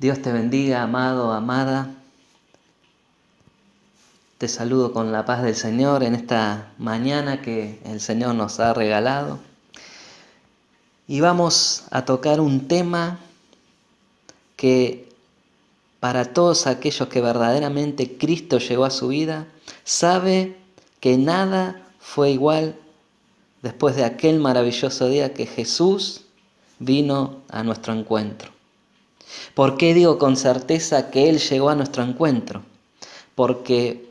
Dios te bendiga, amado, amada. Te saludo con la paz del Señor en esta mañana que el Señor nos ha regalado. Y vamos a tocar un tema que para todos aquellos que verdaderamente Cristo llegó a su vida, sabe que nada fue igual después de aquel maravilloso día que Jesús vino a nuestro encuentro. ¿Por qué digo con certeza que Él llegó a nuestro encuentro? Porque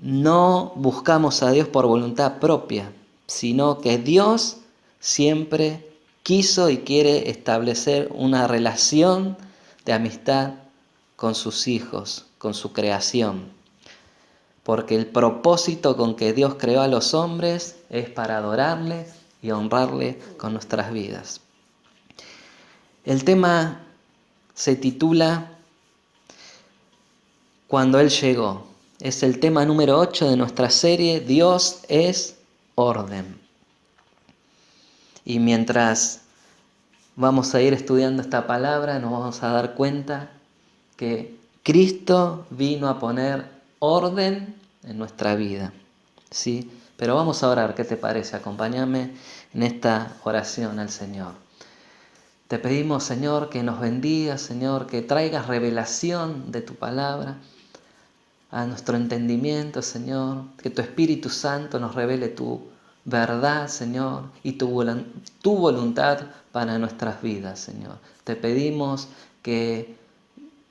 no buscamos a Dios por voluntad propia, sino que Dios siempre quiso y quiere establecer una relación de amistad con sus hijos, con su creación. Porque el propósito con que Dios creó a los hombres es para adorarle y honrarle con nuestras vidas. El tema se titula Cuando Él llegó. Es el tema número 8 de nuestra serie Dios es orden. Y mientras vamos a ir estudiando esta palabra, nos vamos a dar cuenta que Cristo vino a poner orden en nuestra vida. ¿Sí? Pero vamos a orar, ¿qué te parece? Acompáñame en esta oración al Señor. Te pedimos, Señor, que nos bendigas, Señor, que traigas revelación de tu palabra a nuestro entendimiento, Señor, que tu Espíritu Santo nos revele tu verdad, Señor, y tu voluntad para nuestras vidas, Señor. Te pedimos que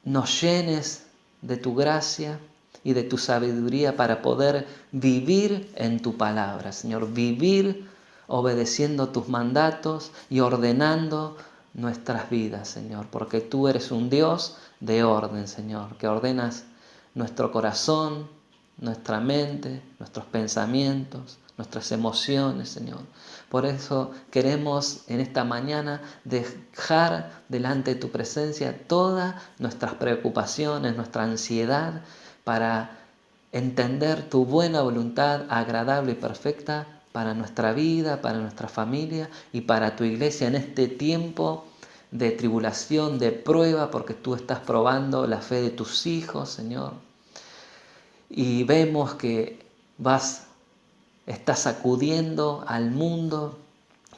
nos llenes de tu gracia y de tu sabiduría para poder vivir en tu palabra, Señor, vivir obedeciendo tus mandatos y ordenando nuestras vidas, Señor, porque tú eres un Dios de orden, Señor, que ordenas nuestro corazón, nuestra mente, nuestros pensamientos, nuestras emociones, Señor. Por eso queremos en esta mañana dejar delante de tu presencia todas nuestras preocupaciones, nuestra ansiedad, para entender tu buena voluntad agradable y perfecta para nuestra vida, para nuestra familia y para tu iglesia en este tiempo de tribulación, de prueba, porque tú estás probando la fe de tus hijos, Señor. Y vemos que estás sacudiendo al mundo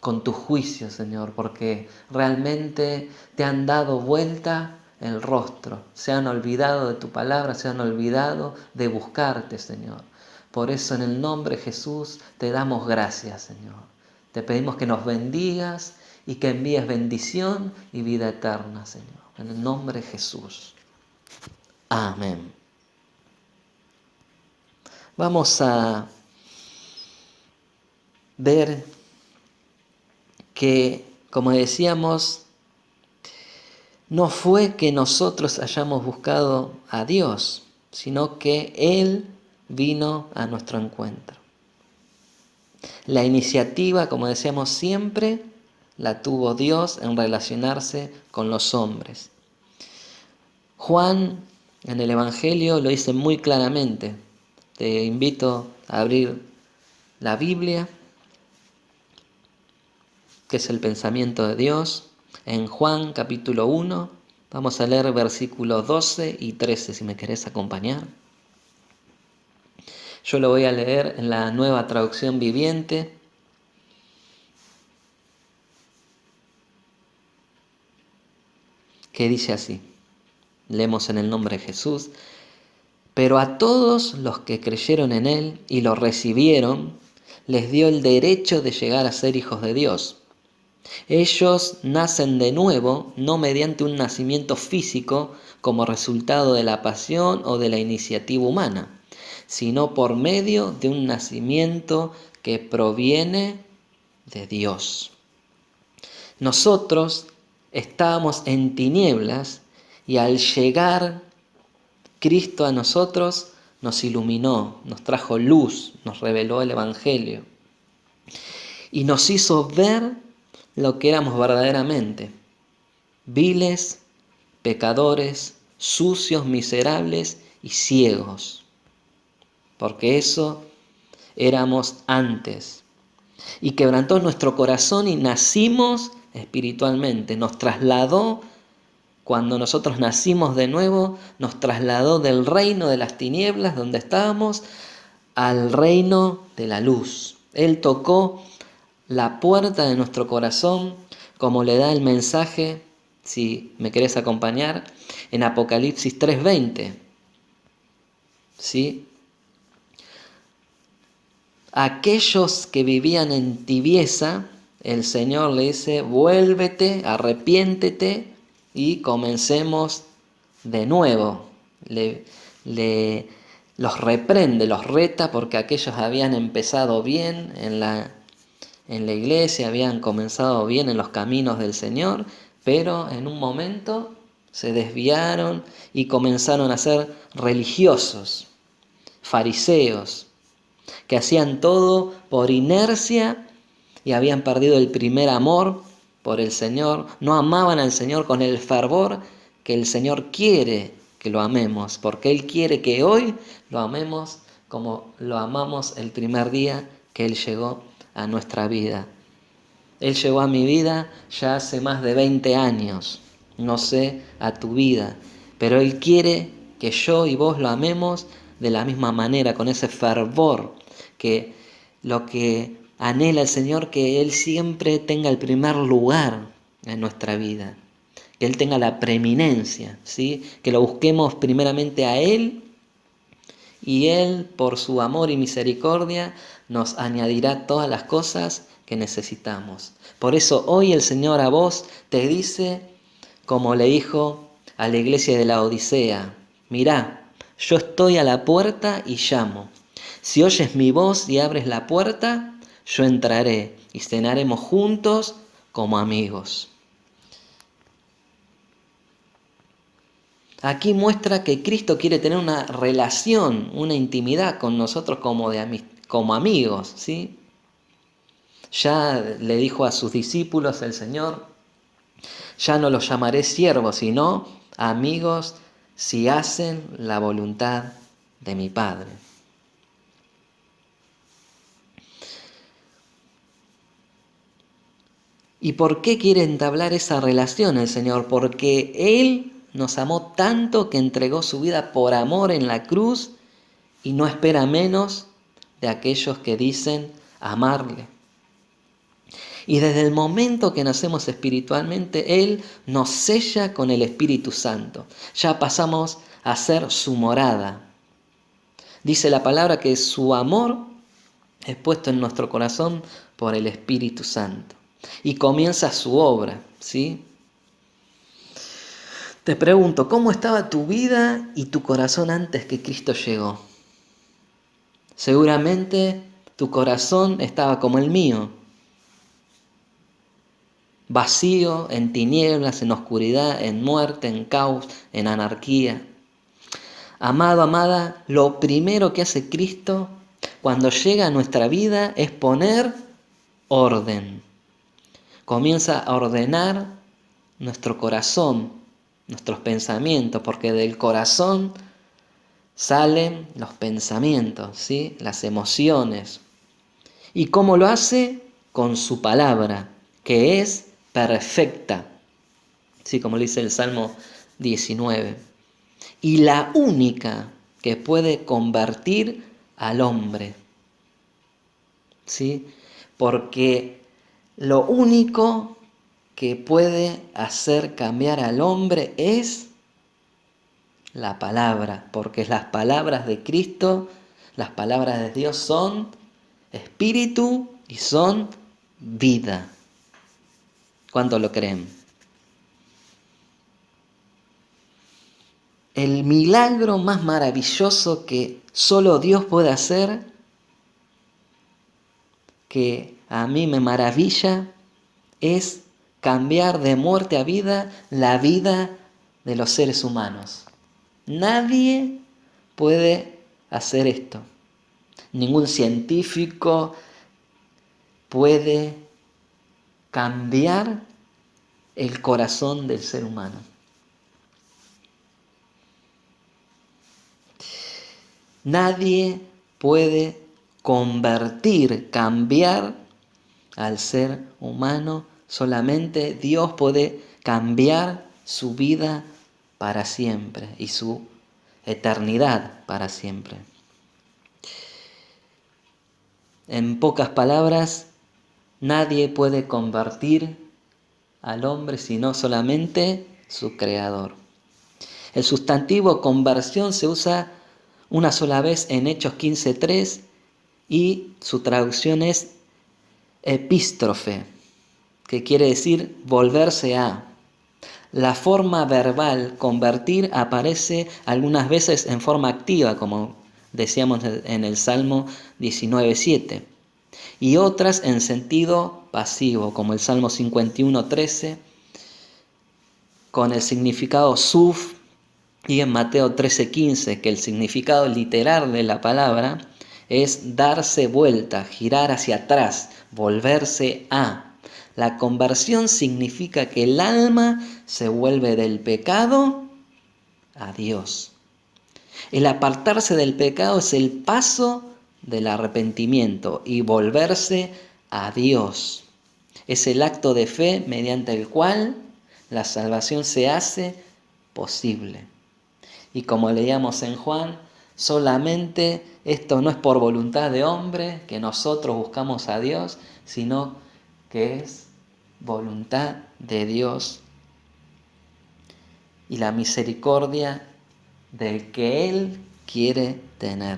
con tu juicio, Señor, porque realmente te han dado vuelta el rostro, se han olvidado de tu palabra, se han olvidado de buscarte, Señor. Por eso en el nombre de Jesús te damos gracias, Señor. Te pedimos que nos bendigas y que envíes bendición y vida eterna, Señor. En el nombre de Jesús. Amén. Vamos a ver que, como decíamos, no fue que nosotros hayamos buscado a Dios, sino que Él vino a nuestro encuentro. La iniciativa, como decíamos siempre, la tuvo Dios en relacionarse con los hombres. Juan en el Evangelio lo dice muy claramente. Te invito a abrir la Biblia, que es el pensamiento de Dios. En Juan capítulo 1, vamos a leer versículos 12 y 13, si me querés acompañar. Yo lo voy a leer en la Nueva Traducción Viviente. Que dice así, leemos en el nombre de Jesús. Pero a todos los que creyeron en Él y lo recibieron, les dio el derecho de llegar a ser hijos de Dios. Ellos nacen de nuevo, no mediante un nacimiento físico como resultado de la pasión o de la iniciativa humana, sino por medio de un nacimiento que proviene de Dios. Nosotros estábamos en tinieblas y al llegar Cristo a nosotros nos iluminó, nos trajo luz, nos reveló el Evangelio y nos hizo ver lo que éramos verdaderamente, viles, pecadores, sucios, miserables y ciegos, porque eso éramos antes. Y quebrantó nuestro corazón y nacimos espiritualmente, nos trasladó cuando nosotros nacimos de nuevo, nos trasladó del reino de las tinieblas, donde estábamos, al reino de la luz. Él tocó la puerta de nuestro corazón, como le da el mensaje, si me querés acompañar, en Apocalipsis 3:20. ¿Sí? Aquellos que vivían en tibieza, el Señor le dice, vuélvete, arrepiéntete y comencemos de nuevo. Los reprende, los reta, porque aquellos habían empezado bien en la iglesia, habían comenzado bien en los caminos del Señor, pero en un momento se desviaron y comenzaron a ser religiosos, fariseos, que hacían todo por inercia y habían perdido el primer amor por el Señor, no amaban al Señor con el fervor que el Señor quiere que lo amemos, porque Él quiere que hoy lo amemos como lo amamos el primer día que Él llegó a nuestra vida. Él llegó a mi vida ya hace más de 20 años, no sé a tu vida, pero Él quiere que yo y vos lo amemos de la misma manera, con ese fervor, que lo que anhela el Señor, que Él siempre tenga el primer lugar en nuestra vida, que Él tenga la preeminencia, ¿sí? Que lo busquemos primeramente a Él, y Él, por su amor y misericordia, nos añadirá todas las cosas que necesitamos. Por eso hoy el Señor a vos te dice, como le dijo a la iglesia de la Odisea, mirá, yo estoy a la puerta y llamo. Si oyes mi voz y abres la puerta, yo entraré y cenaremos juntos como amigos. Aquí muestra que Cristo quiere tener una relación, una intimidad con nosotros como amigos, ¿sí? Ya le dijo a sus discípulos el Señor, ya no los llamaré siervos, sino amigos si hacen la voluntad de mi Padre. ¿Y por qué quiere entablar esa relación el Señor? Porque Él nos amó tanto que entregó su vida por amor en la cruz y no espera menos de aquellos que dicen amarle. Y desde el momento que nacemos espiritualmente, Él nos sella con el Espíritu Santo. Ya pasamos a ser su morada. Dice la palabra que su amor es puesto en nuestro corazón por el Espíritu Santo. Y comienza su obra, ¿sí? Te pregunto, ¿cómo estaba tu vida y tu corazón antes que Cristo llegó? Seguramente tu corazón estaba como el mío, vacío, en tinieblas, en oscuridad, en muerte, en caos, en anarquía. Amado, amada, lo primero que hace Cristo cuando llega a nuestra vida es poner orden. Comienza a ordenar nuestro corazón, nuestros pensamientos, porque del corazón salen los pensamientos, ¿sí? Las emociones. ¿Y cómo lo hace? Con su palabra, que es perfecta, ¿sí? Como lo dice el Salmo 19. Y la única que puede convertir al hombre, ¿sí? Porque lo único que puede hacer cambiar al hombre es la palabra, porque las palabras de Cristo, las palabras de Dios son espíritu y son vida. ¿Cuánto lo creen? El milagro más maravilloso que solo Dios puede hacer, que a mí me maravilla, es cambiar de muerte a vida la vida de los seres humanos. Nadie puede hacer esto. Ningún científico puede cambiar el corazón del ser humano. Nadie puede convertir, cambiar al ser humano. Solamente Dios puede cambiar su vida para siempre y su eternidad para siempre. En pocas palabras, nadie puede convertir al hombre sino solamente su creador. El sustantivo conversión se usa una sola vez en Hechos 15:3 y su traducción es epístrofe, que quiere decir volverse a. La forma verbal convertir aparece algunas veces en forma activa, como decíamos en el Salmo 19:7, y otras en sentido pasivo, como el Salmo 51:13, con el significado suf, y en Mateo 13:15, que el significado literal de la palabra es darse vuelta, girar hacia atrás, volverse a. La conversión significa que el alma se vuelve del pecado a Dios. El apartarse del pecado es el paso del arrepentimiento y volverse a Dios. Es el acto de fe mediante el cual la salvación se hace posible. Y como leíamos en Juan, solamente esto no es por voluntad de hombre que nosotros buscamos a Dios, sino que es voluntad de Dios y la misericordia del que Él quiere tener.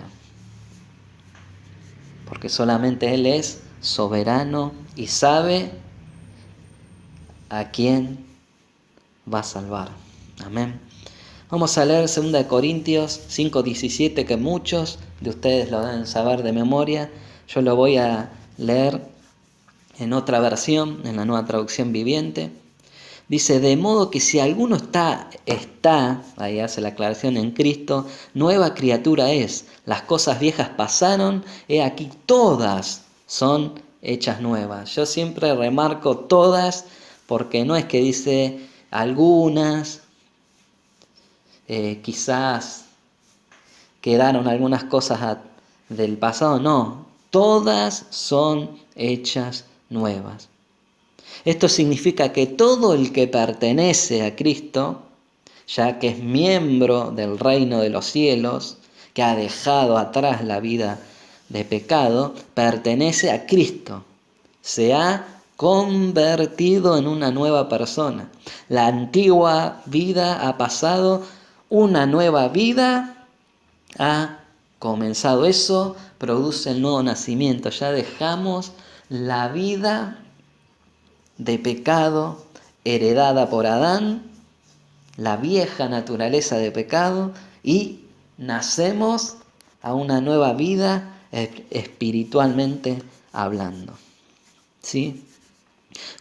Porque solamente Él es soberano y sabe a quién va a salvar. Amén. Vamos a leer 2 Corintios 5:17, que muchos de ustedes lo deben saber de memoria. Yo lo voy a leer en otra versión, en la Nueva Traducción Viviente. Dice: de modo que si alguno está, ahí hace la aclaración, en Cristo, nueva criatura es. Las cosas viejas pasaron, he aquí todas son hechas nuevas. Yo siempre remarco todas, porque no es que dice algunas, quizás quedaron algunas cosas del pasado, no, todas son hechas nuevas. Esto significa que todo el que pertenece a Cristo, ya que es miembro del reino de los cielos, que ha dejado atrás la vida de pecado, pertenece a Cristo, se ha convertido en una nueva persona. La antigua vida ha pasado, una nueva vida ha comenzado. Eso produce el nuevo nacimiento. Ya dejamos la vida de pecado heredada por Adán, la vieja naturaleza de pecado, y nacemos a una nueva vida espiritualmente hablando. ¿Sí?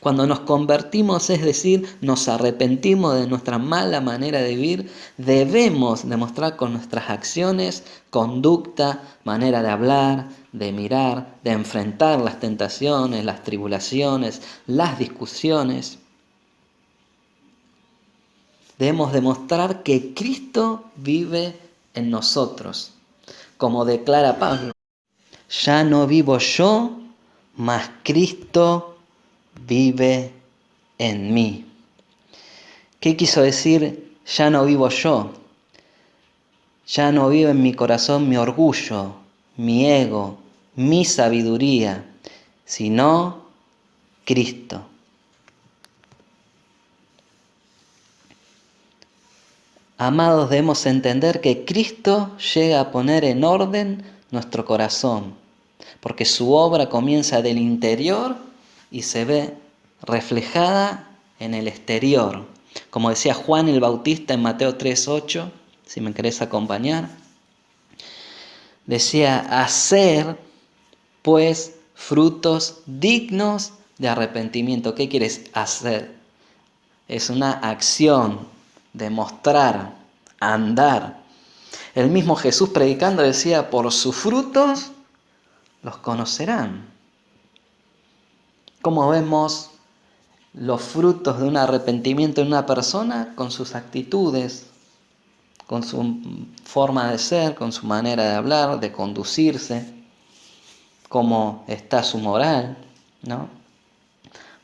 Cuando nos convertimos, es decir, nos arrepentimos de nuestra mala manera de vivir, debemos demostrar con nuestras acciones, conducta, manera de hablar, de mirar, de enfrentar las tentaciones, las tribulaciones, las discusiones. Debemos demostrar que Cristo vive en nosotros. Como declara Pablo: ya no vivo yo, mas Cristo vive en mí. ¿Qué quiso decir ya no vivo yo? Ya no vive en mi corazón mi orgullo, mi ego, mi sabiduría, sino Cristo. Amados, debemos entender que Cristo llega a poner en orden nuestro corazón, porque su obra comienza del interior y se ve reflejada en el exterior. Como decía Juan el Bautista en Mateo 3:8, si me querés acompañar, decía: hacer pues frutos dignos de arrepentimiento. ¿Qué quieres hacer? Es una acción, demostrar, andar. El mismo Jesús predicando decía: por sus frutos los conocerán. ¿Cómo vemos los frutos de un arrepentimiento en una persona? Con sus actitudes, con su forma de ser, con su manera de hablar, de conducirse, cómo está su moral, ¿no?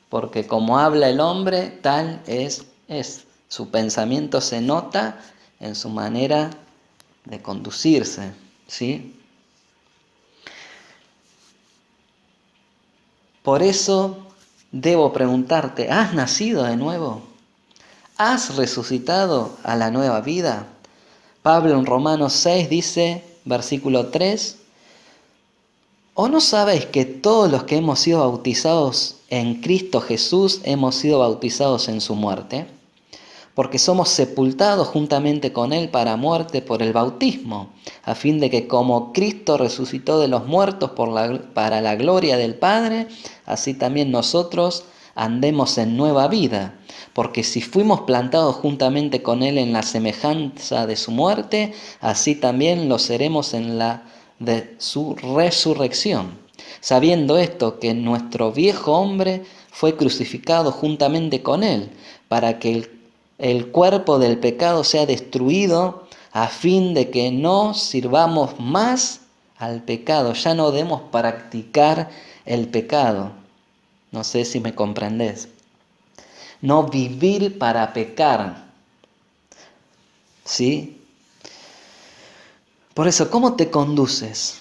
Porque como habla el hombre, tal es. Su pensamiento se nota en su manera de conducirse, ¿sí? Por eso debo preguntarte, ¿has nacido de nuevo? ¿Has resucitado a la nueva vida? Pablo en Romanos 6 dice, versículo 3, ¿o no sabéis que todos los que hemos sido bautizados en Cristo Jesús hemos sido bautizados en su muerte? Porque somos sepultados juntamente con Él para muerte por el bautismo, a fin de que como Cristo resucitó de los muertos para la gloria del Padre, así también nosotros andemos en nueva vida. Porque si fuimos plantados juntamente con Él en la semejanza de su muerte, así también lo seremos en la de su resurrección. Sabiendo esto, que nuestro viejo hombre fue crucificado juntamente con Él, para que el cuerpo del pecado sea destruido, a fin de que no sirvamos más al pecado, ya no debemos practicar el pecado. No sé si me comprendés. No vivir para pecar, ¿sí? Por eso, ¿cómo te conduces?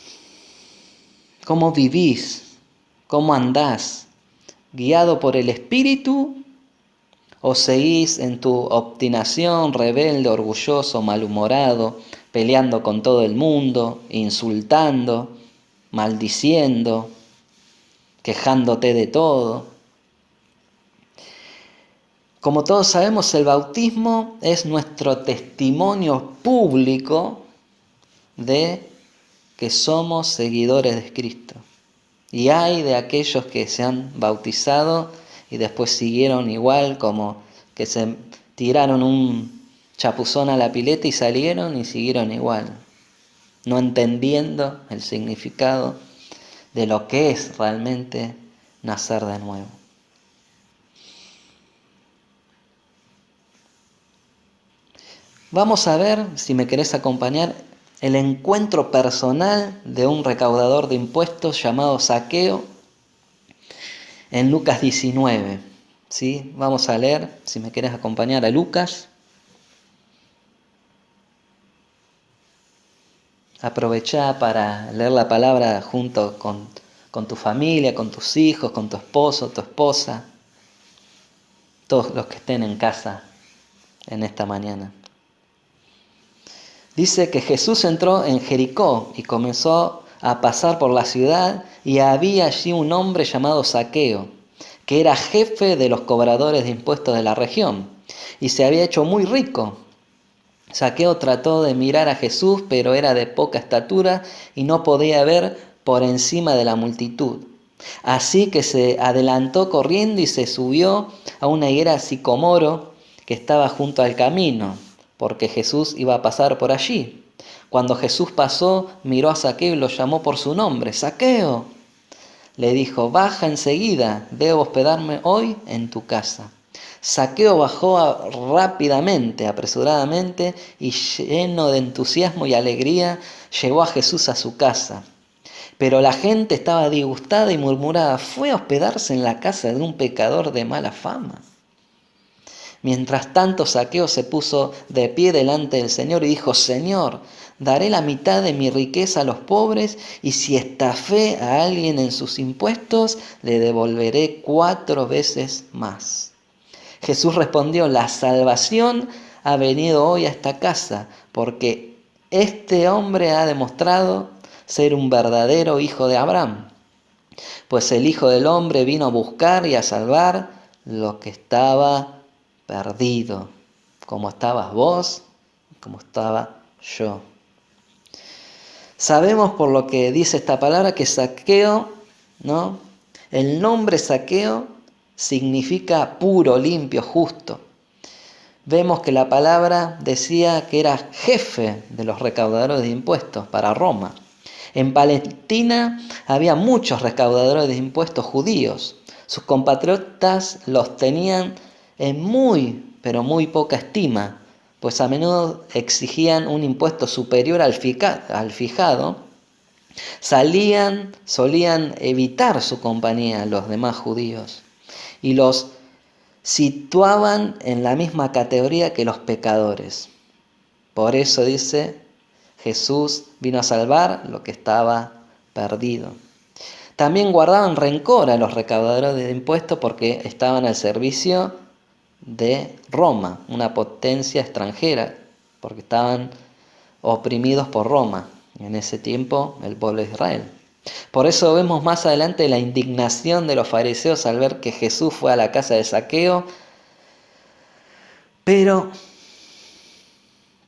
¿Cómo vivís? ¿Cómo andás? ¿Guiado por el Espíritu? ¿O seguís en tu obstinación, rebelde, orgulloso, malhumorado, peleando con todo el mundo, insultando, maldiciendo, quejándote de todo? Como todos sabemos, el bautismo es nuestro testimonio público de que somos seguidores de Cristo. Y hay de aquellos que se han bautizado y después siguieron igual, como que se tiraron un chapuzón a la pileta y salieron y siguieron igual, no entendiendo el significado de lo que es realmente nacer de nuevo. Vamos a ver, si me querés acompañar, el encuentro personal de un recaudador de impuestos llamado Zaqueo en Lucas 19. ¿Sí? Vamos a leer, si me querés acompañar, a Lucas. Aprovechá para leer la palabra junto con tu familia, con tus hijos, con tu esposo, tu esposa, todos los que estén en casa en esta mañana. Dice que Jesús entró en Jericó y comenzó a pasar por la ciudad, y había allí un hombre llamado Zaqueo, que era jefe de los cobradores de impuestos de la región, y se había hecho muy rico. Zaqueo trató de mirar a Jesús, pero era de poca estatura y no podía ver por encima de la multitud. Así que se adelantó corriendo y se subió a una higuera sicomoro que estaba junto al camino, porque Jesús iba a pasar por allí. Cuando Jesús pasó, miró a Zaqueo y lo llamó por su nombre. ¡Zaqueo!, le dijo, baja enseguida, debo hospedarme hoy en tu casa. Zaqueo bajó rápidamente, apresuradamente, y lleno de entusiasmo y alegría, llegó a Jesús a su casa. Pero la gente estaba disgustada y murmuraba, ¿fue a hospedarse en la casa de un pecador de mala fama? Mientras tanto, Zaqueo se puso de pie delante del Señor y dijo, Señor, daré la mitad de mi riqueza a los pobres, y si estafé a alguien en sus impuestos, le devolveré 4 veces más. Jesús respondió, la salvación ha venido hoy a esta casa, porque este hombre ha demostrado ser un verdadero hijo de Abraham. Pues el Hijo del Hombre vino a buscar y a salvar lo que estaba perdido, como estabas vos, como estaba yo. Sabemos por lo que dice esta palabra que Zaqueo, ¿no? El nombre Zaqueo significa puro, limpio, justo. Vemos que la palabra decía que era jefe de los recaudadores de impuestos para Roma. En Palestina había muchos recaudadores de impuestos judíos. Sus compatriotas los tenían en muy, pero muy poca estima, pues a menudo exigían un impuesto superior al fijado. Solían evitar su compañía a los demás judíos. Y los situaban en la misma categoría que los pecadores. Por eso dice, Jesús vino a salvar lo que estaba perdido. También guardaban rencor a los recaudadores de impuestos porque estaban al servicio de Roma, una potencia extranjera, porque estaban oprimidos por Roma, en ese tiempo el pueblo de Israel. Por eso vemos más adelante la indignación de los fariseos al ver que Jesús fue a la casa de Zaqueo. Pero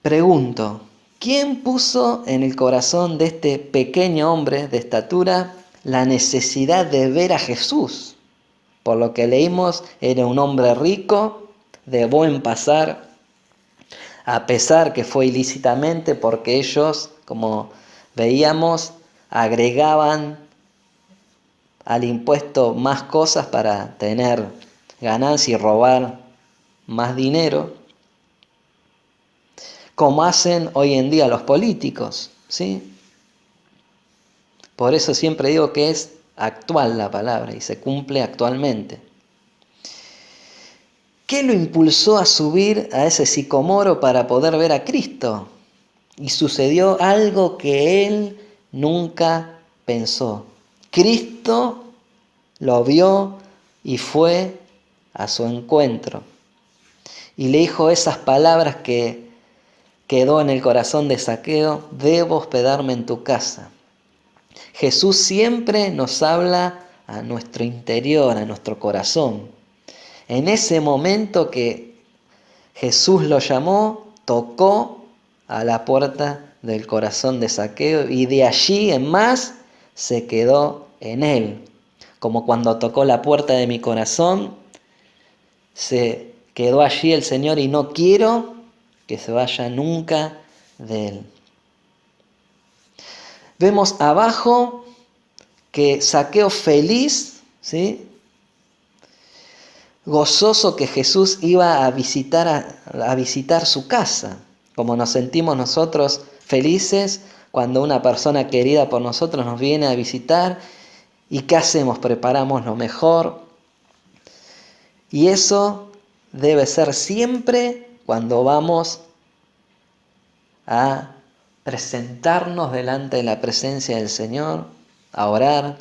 pregunto, ¿quién puso en el corazón de este pequeño hombre de estatura la necesidad de ver a Jesús? Por lo que leímos, era un hombre rico, de buen pasar, a pesar que fue ilícitamente, porque ellos, como veíamos, agregaban al impuesto más cosas para tener ganancia y robar más dinero, como hacen hoy en día los políticos, ¿sí? Por eso siempre digo que es actual la palabra y se cumple actualmente. ¿Qué lo impulsó a subir a ese sicomoro para poder ver a Cristo? Y sucedió algo que él nunca pensó. Cristo lo vio y fue a su encuentro. Y le dijo esas palabras que quedó en el corazón de Zaqueo: debo hospedarme en tu casa. Jesús siempre nos habla a nuestro interior, a nuestro corazón. En ese momento que Jesús lo llamó, tocó a la puerta del corazón de Zaqueo y de allí en más se quedó en él. Como cuando tocó la puerta de mi corazón, se quedó allí el Señor y no quiero que se vaya nunca de él. Vemos abajo que Zaqueo feliz, ¿sí?, gozoso que Jesús iba a visitar su casa, como nos sentimos nosotros felices cuando una persona querida por nosotros nos viene a visitar. ¿Y qué hacemos? Preparamos lo mejor. Y eso debe ser siempre cuando vamos a presentarnos delante de la presencia del Señor, a orar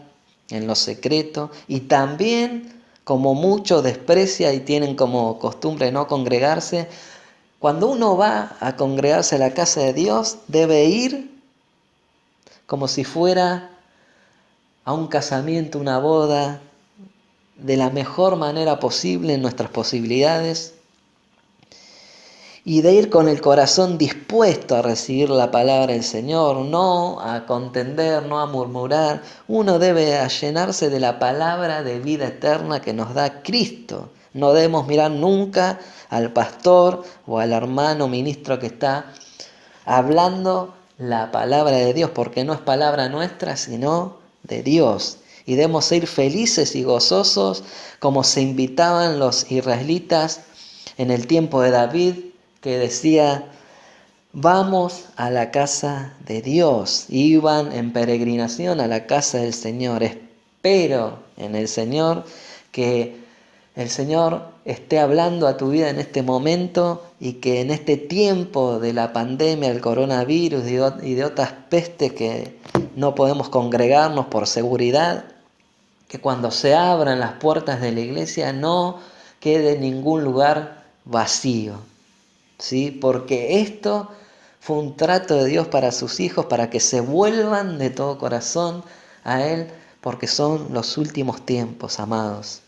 en lo secreto. Y también, como muchos desprecia y tienen como costumbre no congregarse, cuando uno va a congregarse a la casa de Dios, debe ir como si fuera a un casamiento, una boda, de la mejor manera posible en nuestras posibilidades, y de ir con el corazón dispuesto a recibir la palabra del Señor, no a contender, no a murmurar. Uno debe llenarse de la palabra de vida eterna que nos da Cristo. No debemos mirar nunca al pastor o al hermano ministro que está hablando la palabra de Dios, porque no es palabra nuestra, sino de Dios. Y debemos ir felices y gozosos como se invitaban los israelitas en el tiempo de David, que decía: vamos a la casa de Dios. Iban en peregrinación a la casa del Señor. Espero en el Señor que el Señor esté hablando a tu vida en este momento, y que en este tiempo de la pandemia, el coronavirus y de otras pestes que no podemos congregarnos por seguridad, que cuando se abran las puertas de la iglesia no quede ningún lugar vacío, ¿sí? Porque esto fue un trato de Dios para sus hijos, para que se vuelvan de todo corazón a Él, porque son los últimos tiempos, amados.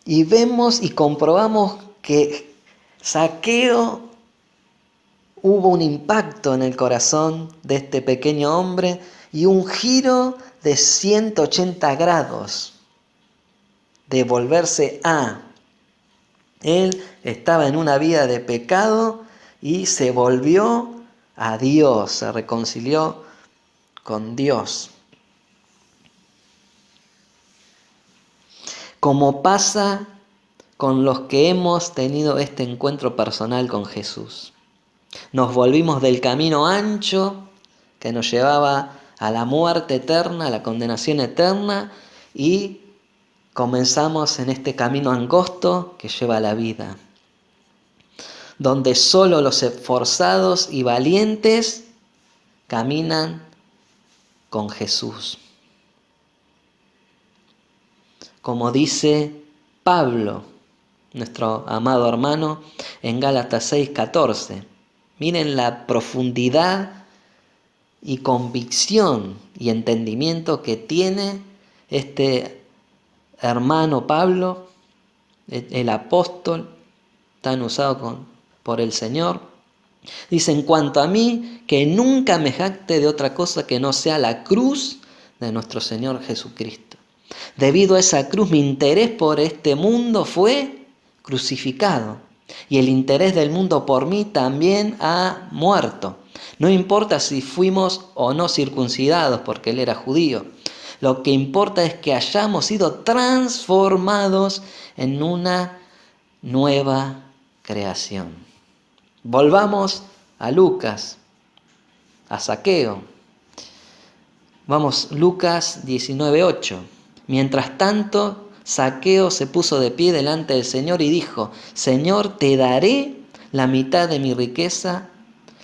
Y vemos y comprobamos que Zaqueo hubo un impacto en el corazón de este pequeño hombre y un giro de 180 grados de volverse a. Él estaba en una vida de pecado y se volvió a Dios, se reconcilió con Dios. Como pasa con los que hemos tenido este encuentro personal con Jesús. Nos volvimos del camino ancho que nos llevaba a la muerte eterna, a la condenación eterna, y comenzamos en este camino angosto que lleva a la vida, donde solo los esforzados y valientes caminan con Jesús. Como dice Pablo, nuestro amado hermano, en Gálatas 6:14. Miren la profundidad y convicción y entendimiento que tiene este hermano Pablo, el apóstol, tan usado por el Señor. Dice: en cuanto a mí, que nunca me jacte de otra cosa que no sea la cruz de nuestro Señor Jesucristo. Debido a esa cruz, mi interés por este mundo fue crucificado, y el interés del mundo por mí también ha muerto. No importa si fuimos o no circuncidados, porque él era judío. Lo que importa es que hayamos sido transformados en una nueva creación. Volvamos a Lucas, a Zaqueo. Vamos, Lucas 19:8. Mientras tanto, Zaqueo se puso de pie delante del Señor y dijo: Señor, te daré la mitad de mi riqueza,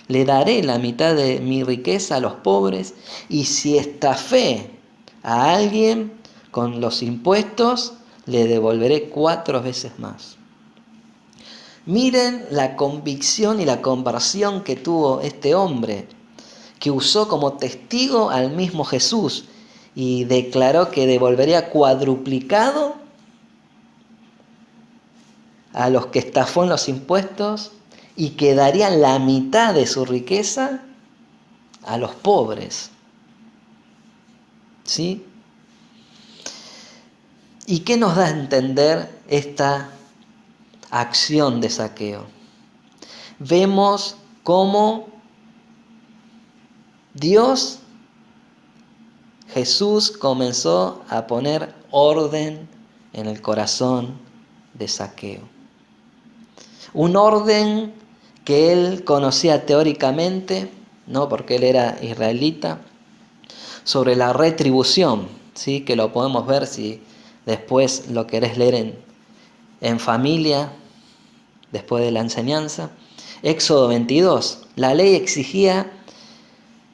le daré la mitad de mi riqueza a los pobres, y si estafé a alguien con los impuestos, le devolveré 4 veces más. Miren la convicción y la conversión que tuvo este hombre, que usó como testigo al mismo Jesús y declaró que devolvería cuadruplicado a los que estafó en los impuestos y que daría la mitad de su riqueza a los pobres. ¿Sí? ¿Y qué nos da a entender esta acción de Zaqueo? Vemos cómo Dios, Jesús, comenzó a poner orden en el corazón de Zaqueo. Un orden que él conocía teóricamente, ¿no? Porque él era israelita, sobre la retribución, ¿sí? Que lo podemos ver si después lo querés leer en familia, después de la enseñanza. Éxodo 22. La ley exigía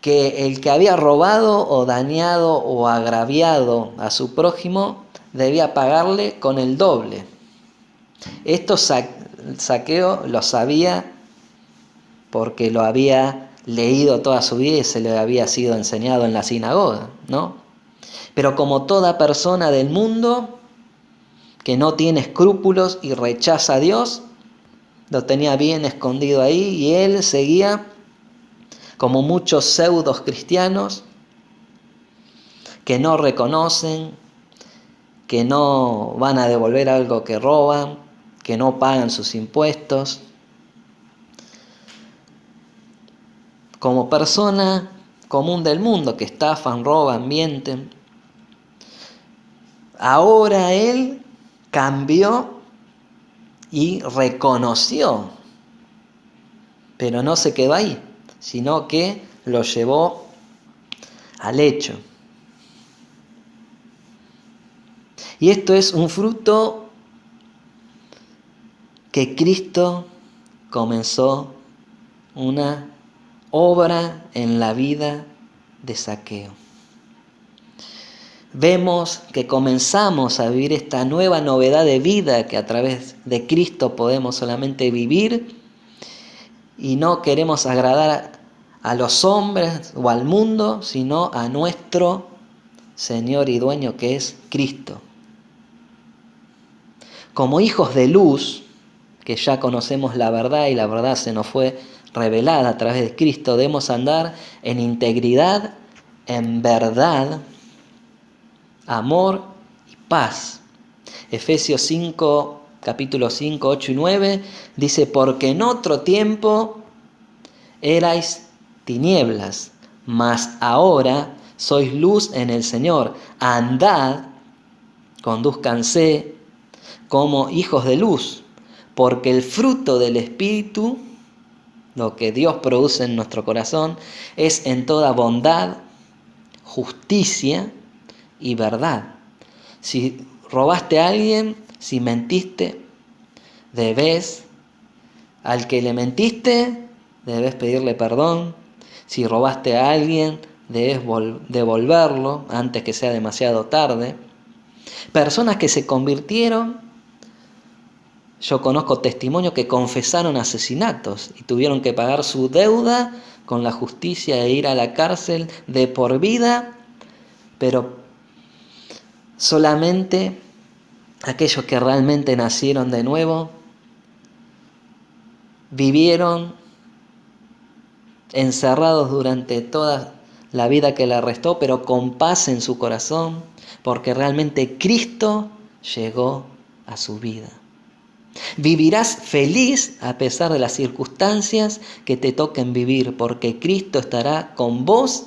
que el que había robado o dañado o agraviado a su prójimo debía pagarle con el doble. Esto Zaqueo lo sabía porque lo había leído toda su vida y se le había sido enseñado en la sinagoga, ¿no? Pero como toda persona del mundo que no tiene escrúpulos y rechaza a Dios, lo tenía bien escondido ahí, y él seguía como muchos pseudos cristianos que no reconocen, que no van a devolver algo que roban, que no pagan sus impuestos. Como persona común del mundo que estafan, roban, mienten. Ahora él cambió y reconoció, pero no se quedó ahí, sino que lo llevó al hecho. Y esto es un fruto que Cristo comenzó una obra en la vida de Zaqueo. Vemos que comenzamos a vivir esta nueva novedad de vida que a través de Cristo podemos solamente vivir, y no queremos agradar a los hombres o al mundo, sino a nuestro Señor y Dueño, que es Cristo. Como hijos de luz, que ya conocemos la verdad y la verdad se nos fue revelada a través de Cristo, debemos andar en integridad, en verdad, amor y paz. Efesios 5, capítulo 5, 8 y 9 dice: porque en otro tiempo erais tinieblas, mas ahora sois luz en el Señor. Andad, condúzcanse como hijos de luz, porque el fruto del Espíritu, lo que Dios produce en nuestro corazón, es en toda bondad, justicia y verdad. Si robaste a alguien, si mentiste, al que le mentiste, debes pedirle perdón. Si robaste a alguien, debes devolverlo antes que sea demasiado tarde. Personas que se convirtieron, yo conozco testimonios que confesaron asesinatos y tuvieron que pagar su deuda con la justicia e ir a la cárcel de por vida, pero solamente aquellos que realmente nacieron de nuevo vivieron encerrados durante toda la vida que le restó, pero con paz en su corazón, porque realmente Cristo llegó a su vida. Vivirás feliz a pesar de las circunstancias que te toquen vivir, porque Cristo estará con vos,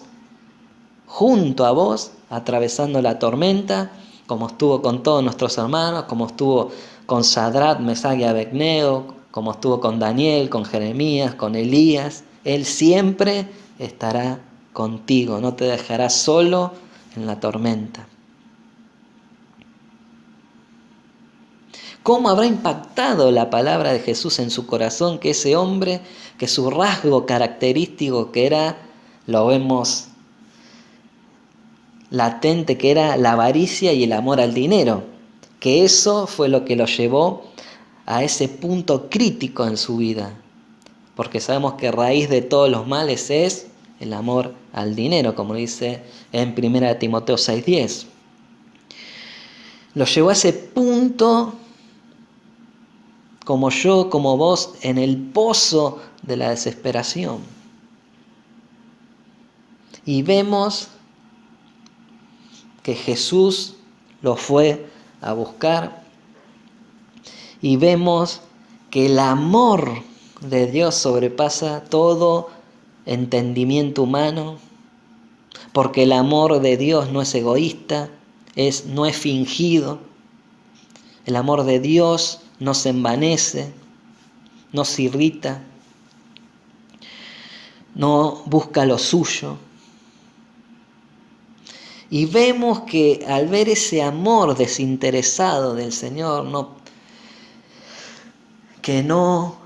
junto a vos, atravesando la tormenta, como estuvo con todos nuestros hermanos, como estuvo con Sadrat, Mesach y Abednego, como estuvo con Daniel, con Jeremías, con Elías. Él siempre estará contigo, no te dejará solo en la tormenta. ¿Cómo habrá impactado la palabra de Jesús en su corazón que ese hombre, que su rasgo característico que era, lo vemos latente, que era la avaricia y el amor al dinero, que eso fue lo que lo llevó a ese punto crítico en su vida, porque sabemos que raíz de todos los males es el amor al dinero, como dice en 1 Timoteo 6:10. Lo llevó a ese punto, como yo, como vos, en el pozo de la desesperación. Y vemos que Jesús lo fue a buscar. Y vemos que el amor de Dios sobrepasa todo entendimiento humano, porque el amor de Dios no es egoísta, no es fingido. El amor de Dios no se envanece, no se irrita, no busca lo suyo. Y vemos que al ver ese amor desinteresado del Señor, que no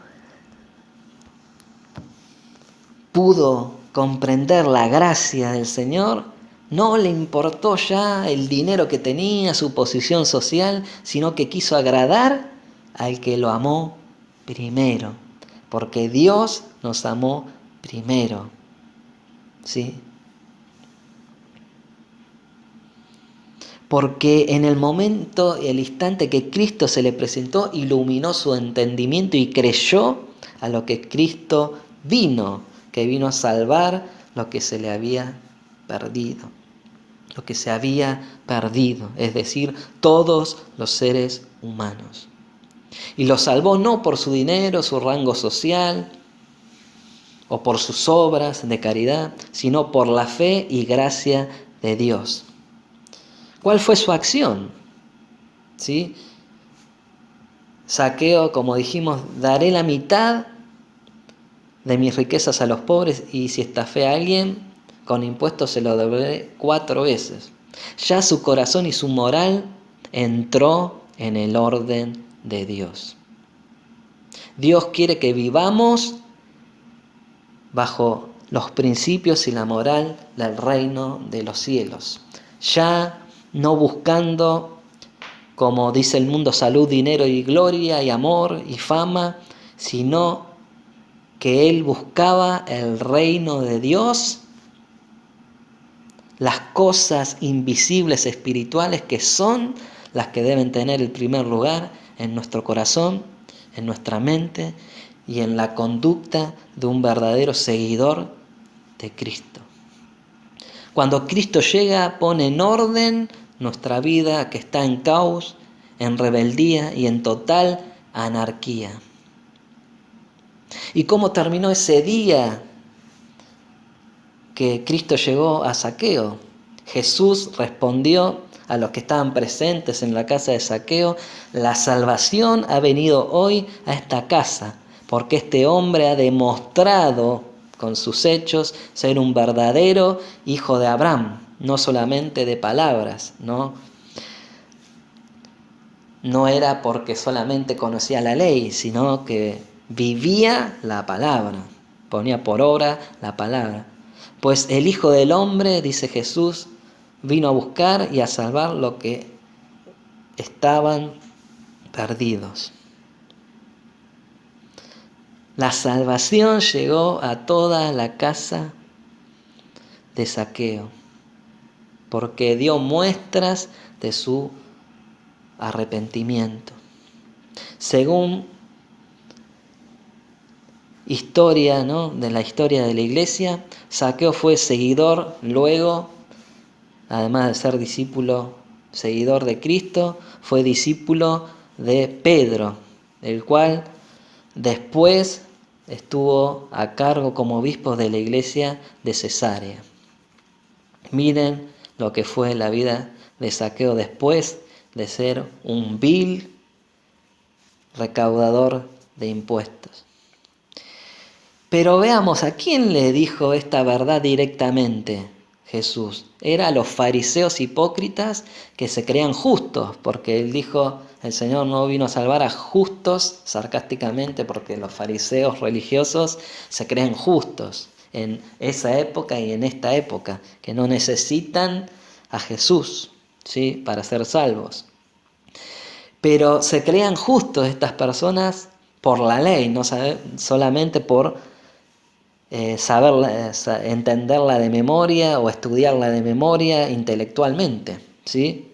pudo comprender la gracia del Señor, no le importó ya el dinero que tenía, su posición social, sino que quiso agradar al que lo amó primero, porque Dios nos amó primero. ¿Sí? Porque en el momento, el instante que Cristo se le presentó, iluminó su entendimiento y creyó a lo que Cristo vino, que vino a salvar lo que se le había perdido. Lo que se había perdido, es decir, todos los seres humanos. Y lo salvó no por su dinero, su rango social, o por sus obras de caridad, sino por la fe y gracia de Dios. ¿Cuál fue su acción? ¿Sí? Zaqueo, como dijimos, daré la mitad de mis riquezas a los pobres y si estafé a alguien, con impuestos se lo devolveré 4 veces. Ya su corazón y su moral entró en el orden de Dios. Dios quiere que vivamos bajo los principios y la moral del reino de los cielos. Ya no buscando, como dice el mundo, salud, dinero y gloria y amor y fama, sino que él buscaba el reino de Dios, las cosas invisibles espirituales que son las que deben tener el primer lugar en nuestro corazón, en nuestra mente y en la conducta de un verdadero seguidor de Cristo. Cuando Cristo llega, pone en orden nuestra vida que está en caos, en rebeldía y en total anarquía. ¿Y cómo terminó ese día que Cristo llegó a Zaqueo? Jesús respondió a los que estaban presentes en la casa de Zaqueo: la salvación ha venido hoy a esta casa, porque este hombre ha demostrado con sus hechos ser un verdadero hijo de Abraham. no solamente de palabras, ¿no? No era porque solamente conocía la ley, sino que vivía la palabra, ponía por obra la palabra. Pues el Hijo del Hombre, dice Jesús, vino a buscar y a salvar lo que estaban perdidos. La salvación llegó a toda la casa de Zaqueo, porque dio muestras de su arrepentimiento. Según historia, ¿no?, de la historia de la iglesia, Zaqueo fue seguidor, luego, además de ser discípulo, seguidor de Cristo, fue discípulo de Pedro, el cual después estuvo a cargo como obispo de la iglesia de Cesarea. Miren lo que fue la vida de Zaqueo después de ser un vil recaudador de impuestos. Pero veamos, ¿a quién le dijo esta verdad directamente Jesús? Era a los fariseos hipócritas que se creían justos, porque él dijo, el Señor no vino a salvar a justos, sarcásticamente, porque los fariseos religiosos se creen justos en esa época y en esta época, que no necesitan a Jesús, ¿sí?, para ser salvos. Pero se creían justos estas por la ley, no solamente por entenderla de memoria o estudiarla de memoria intelectualmente, ¿sí?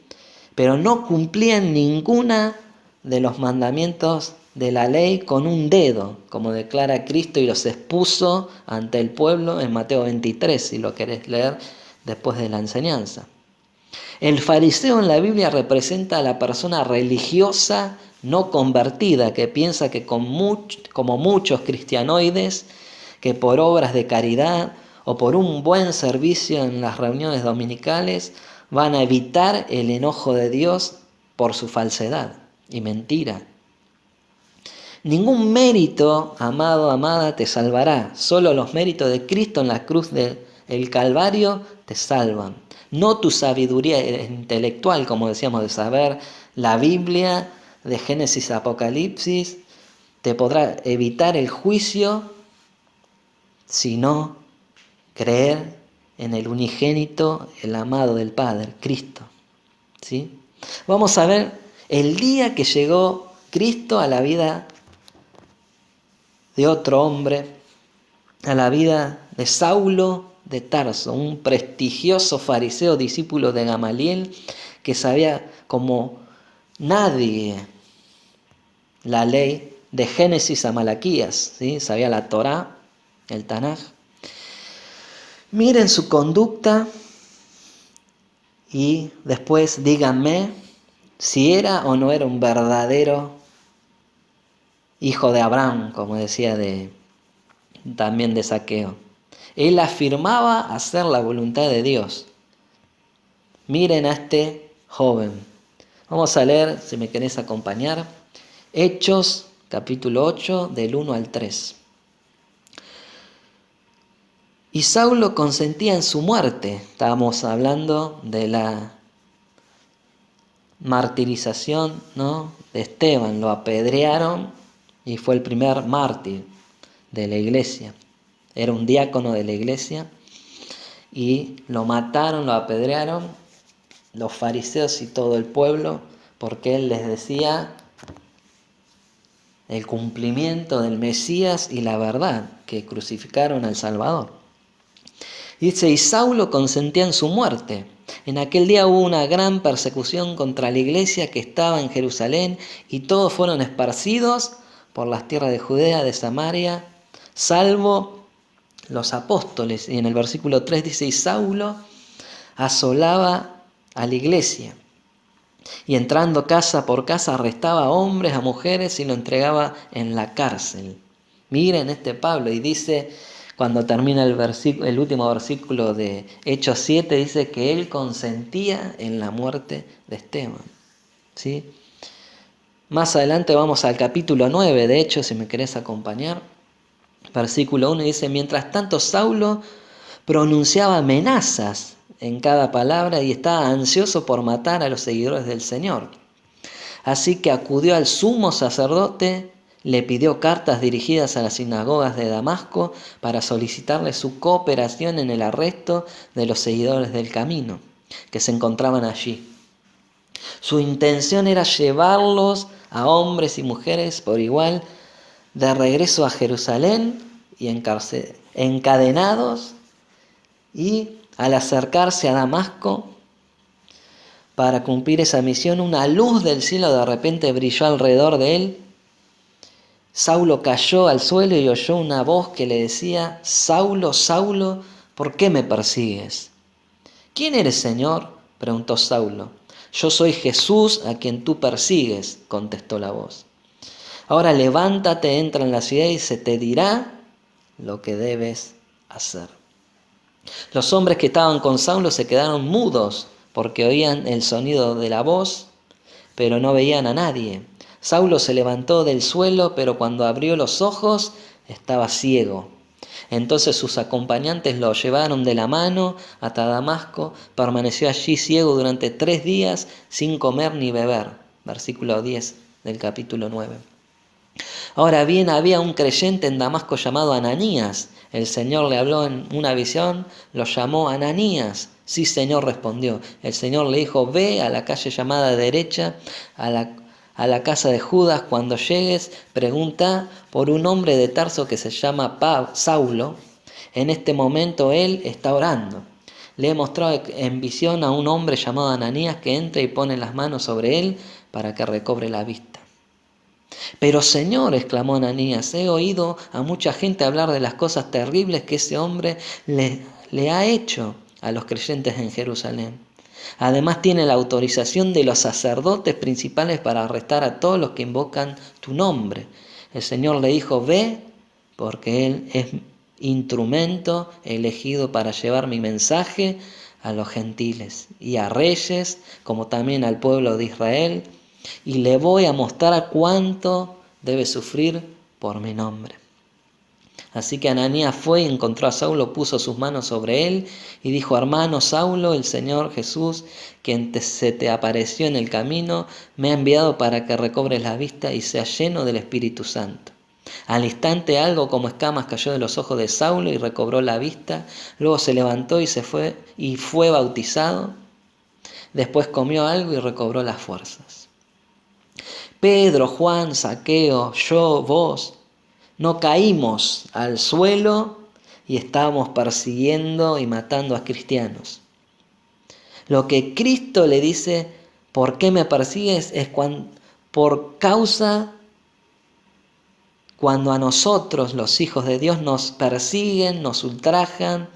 Pero no cumplían ninguna de los mandamientos de la ley con un dedo, como declara Cristo y los expuso ante el pueblo en Mateo 23, si lo querés leer después de la enseñanza. El fariseo en la Biblia representa a la persona religiosa no convertida, que piensa que como muchos cristianoides, que por obras de caridad o por un buen servicio en las reuniones dominicales van a evitar el enojo de Dios por su falsedad y mentira. Ningún mérito, amado, amada, te salvará. Solo los méritos de Cristo en la cruz del Calvario te salvan. No tu sabiduría intelectual, como decíamos, de saber la Biblia, de Génesis a Apocalipsis, te podrá evitar el juicio, sino creer en el unigénito, el amado del Padre, Cristo. ¿Sí? Vamos a ver el día que llegó Cristo a la vida de otro hombre, a la vida de Saulo de Tarso, un prestigioso fariseo, discípulo de Gamaliel, que sabía como nadie la ley de Génesis a Malaquías, ¿sí? Sabía la Torá, el Tanaj. Miren su conducta y después díganme si era o no era un verdadero hijo de Abraham, como decía también de Zaqueo. Él afirmaba hacer la voluntad de Dios. Miren a este joven. Vamos a leer, si me querés acompañar, Hechos capítulo 8, del 1 al 3. Y Saulo consentía en su muerte. Estábamos hablando de la martirización, ¿no?, de Esteban. Lo apedrearon y fue el primer mártir de la iglesia. Era un diácono de la iglesia y lo mataron, lo apedrearon los fariseos y todo el pueblo, porque él les decía el cumplimiento del Mesías y la verdad, que crucificaron al Salvador. Dice, y Saulo consentía en su muerte. En aquel día hubo una gran persecución contra la iglesia que estaba en Jerusalén, y todos fueron esparcidos por las tierras de Judea, de Samaria, salvo los apóstoles. Y en el versículo 3 dice, y Saulo asolaba a la iglesia, y entrando casa por casa arrestaba a hombres, a mujeres, y lo entregaba en la cárcel. Miren este Pablo, y dice, cuando termina el último versículo de Hechos 7, dice que él consentía en la muerte de Esteban. ¿Sí? Más adelante vamos al capítulo 9 de Hechos, si me querés acompañar. Versículo 1 dice, mientras tanto Saulo pronunciaba amenazas en cada palabra y estaba ansioso por matar a los seguidores del Señor. Así que acudió al sumo sacerdote, le pidió cartas dirigidas a las sinagogas de Damasco para solicitarle su cooperación en el arresto de los seguidores del camino que se encontraban allí. Su intención era llevarlos a hombres y mujeres por igual de regreso a Jerusalén y encadenados, y al acercarse a Damasco para cumplir esa misión, una luz del cielo de repente brilló alrededor de él. Saulo cayó al suelo y oyó una voz que le decía: Saulo, Saulo, ¿por qué me persigues? ¿Quién eres, Señor?, preguntó Saulo. Yo soy Jesús a quien tú persigues, contestó la voz. Ahora levántate, entra en la ciudad y se te dirá lo que debes hacer. Los hombres que estaban con Saulo se quedaron mudos porque oían el sonido de la voz, pero no veían a nadie. Saulo se levantó del suelo, pero cuando abrió los ojos estaba ciego. Entonces sus acompañantes lo llevaron de la mano hasta Damasco. Permaneció allí ciego durante 3 días sin comer ni beber. Versículo 10 del capítulo 9. Ahora bien, había un creyente en Damasco llamado Ananías. El Señor le habló en una visión, lo llamó Ananías. Sí, Señor, respondió. El Señor le dijo: ve a la calle llamada derecha, a la casa de Judas. Cuando llegues, pregunta por un hombre de Tarso que se llama Saulo. En este momento él está orando. Le he mostrado en visión a un hombre llamado Ananías que entra y pone las manos sobre él para que recobre la vista. Pero Señor, exclamó Ananías, he oído a mucha gente hablar de las cosas terribles que ese hombre le ha hecho a los creyentes en Jerusalén. Además tiene la autorización de los sacerdotes principales para arrestar a todos los que invocan tu nombre. El Señor le dijo: ve, porque él es instrumento elegido para llevar mi mensaje a los gentiles y a reyes, como también al pueblo de Israel, y le voy a mostrar cuánto debe sufrir por mi nombre. Así que Ananías fue y encontró a Saulo, puso sus manos sobre él y dijo: hermano Saulo, el Señor Jesús, quien se te apareció en el camino, me ha enviado para que recobres la vista y seas lleno del Espíritu Santo. Al instante algo como escamas cayó de los ojos de Saulo y recobró la vista. Luego se levantó y fue bautizado. Después comió algo y recobró las fuerzas. Pedro, Juan, Zaqueo, yo, vos, no caímos al suelo y estábamos persiguiendo y matando a cristianos. Lo que Cristo le dice: ¿por qué me persigues?, es por causa cuando a nosotros, los hijos de Dios, nos persiguen, nos ultrajan,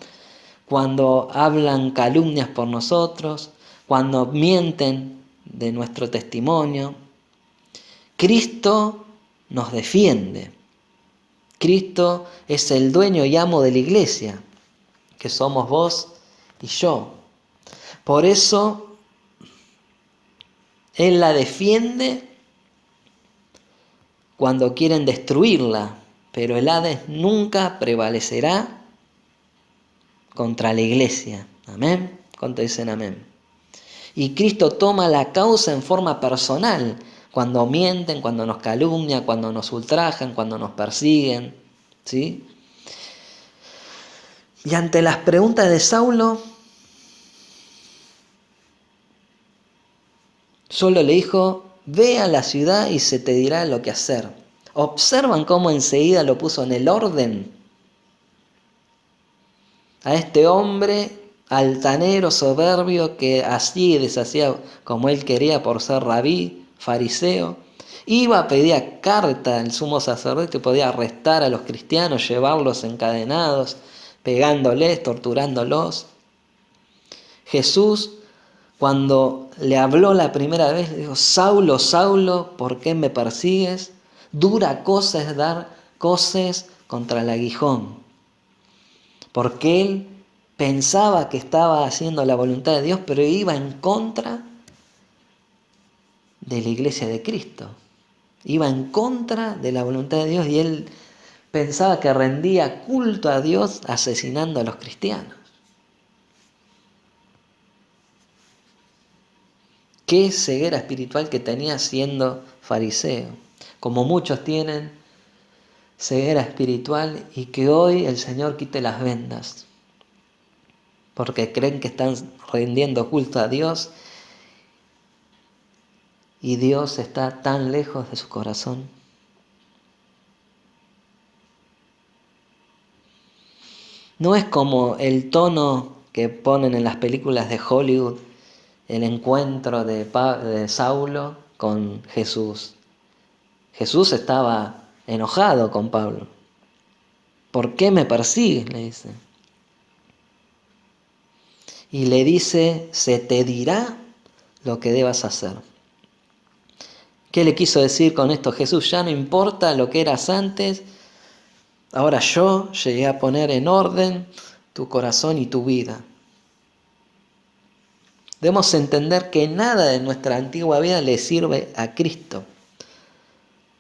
cuando hablan calumnias por nosotros, cuando mienten de nuestro testimonio. Cristo nos defiende. Cristo es el dueño y amo de la iglesia, que somos vos y yo. Por eso Él la defiende cuando quieren destruirla, pero el Hades nunca prevalecerá contra la iglesia. Amén. ¿Cuánto dicen amén? Y Cristo toma la causa en forma personal, cuando mienten, cuando nos calumnian, cuando nos ultrajan, cuando nos persiguen, ¿sí? Y ante las preguntas de Saulo, solo le dijo: ve a la ciudad y se te dirá lo que hacer. ¿Observan cómo enseguida lo puso en el orden? A este hombre altanero, soberbio, que hacía y deshacía como él quería por ser rabí, fariseo, iba, pedía carta al sumo sacerdote que podía arrestar a los cristianos, llevarlos encadenados, pegándoles, torturándolos. Jesús, cuando le habló la primera vez, le dijo: Saulo, Saulo, ¿por qué me persigues? Dura cosa es dar coces contra el aguijón. Porque él pensaba que estaba haciendo la voluntad de Dios, pero iba en contra de la iglesia de Cristo. Iba en contra de la voluntad de Dios y él pensaba que rendía culto a Dios asesinando a los cristianos. Qué ceguera espiritual que tenía siendo fariseo, como muchos tienen ceguera espiritual, y que hoy el Señor quite las vendas, porque creen que están rindiendo culto a Dios y Dios está tan lejos de su corazón. No es como el tono que ponen en las películas de Hollywood, el encuentro de Saulo con Jesús. Jesús estaba enojado con Pablo. ¿Por qué me persigues?, le dice. Y le dice, se te dirá lo que debas hacer. ¿Qué le quiso decir con esto Jesús? Ya no importa lo que eras antes, ahora yo llegué a poner en orden tu corazón y tu vida. Debemos entender que nada de nuestra antigua vida le sirve a Cristo,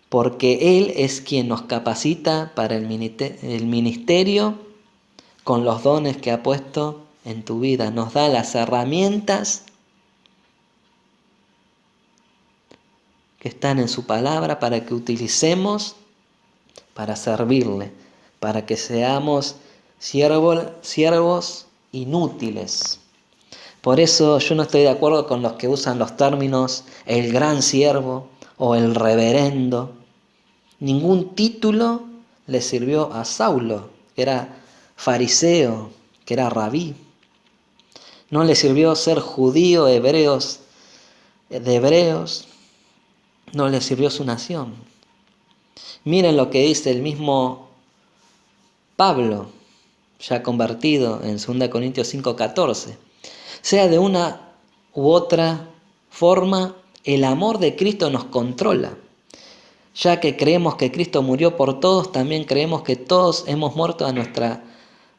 porque Él es quien nos capacita para el ministerio con los dones que ha puesto en tu vida. Nos da las herramientas que están en su palabra para que utilicemos para servirle, para que seamos siervos inútiles. Por eso yo no estoy de acuerdo con los que usan los términos el gran siervo o el reverendo. Ningún título le sirvió a Saulo, que era fariseo, que era rabí. No le sirvió ser judío de hebreos, no le sirvió su nación. Miren lo que dice el mismo Pablo, ya convertido en 2 Corintios 5:14. Sea de una u otra forma, el amor de Cristo nos controla. Ya que creemos que Cristo murió por todos, también creemos que todos hemos muerto a nuestra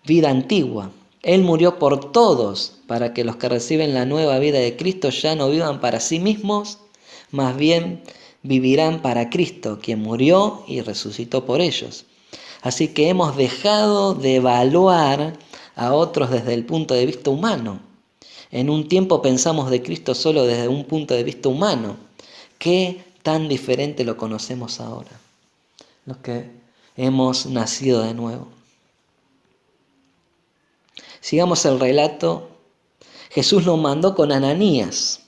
vida antigua. Él murió por todos, para que los que reciben la nueva vida de Cristo ya no vivan para sí mismos, más bien vivirán para Cristo, quien murió y resucitó por ellos. Así que hemos dejado de evaluar a otros desde el punto de vista humano. En un tiempo pensamos de Cristo solo desde un punto de vista humano. ¿Qué tan diferente lo conocemos ahora, los que hemos nacido de nuevo? Sigamos el relato. Jesús lo mandó con Ananías.